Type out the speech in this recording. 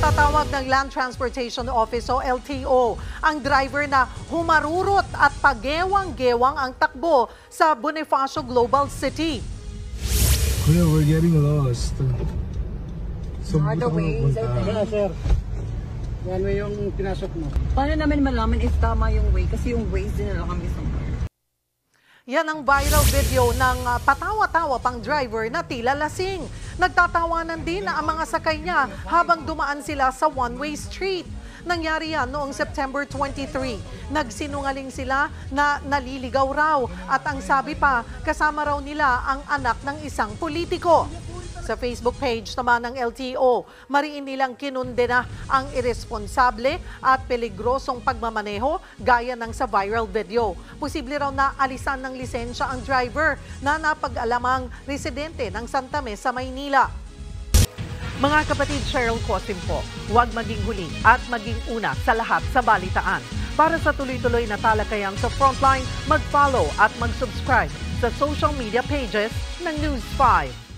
Pinatatawag ng Land Transportation Office o LTO ang driver na humarurot at pagewang-gewang ang takbo sa Bonifacio Global City. Kuya, we're getting lost. So, Are the ways, I think. Yeah, sir. Yan way yung pinasok mo. Paano namin malaman if tama yung way? Kasi yung ways din nila kami somewhere. Yan ang viral video ng patawa-tawa pang driver na tila lasing. Nagtatawanan din ang mga sakay niya habang dumaan sila sa one-way street. Nangyari yan noong September 23. Nagsinungaling sila na naliligaw raw at ang sabi pa, kasama raw nila ang anak ng isang politiko. Sa Facebook page naman ng LTO, mariin nilang kinundena ang irresponsable at peligrosong pagmamaneho gaya ng sa viral video. Posible raw na alisan ng lisensya ang driver na napag-alamang residente ng Santa Mesa, Maynila. Mga kapatid, Cheryl Cosim po, huwag maging huli at maging una sa lahat sa balitaan. Para sa tuloy-tuloy na talakayan sa Frontline, mag-follow at mag-subscribe sa social media pages ng News 5.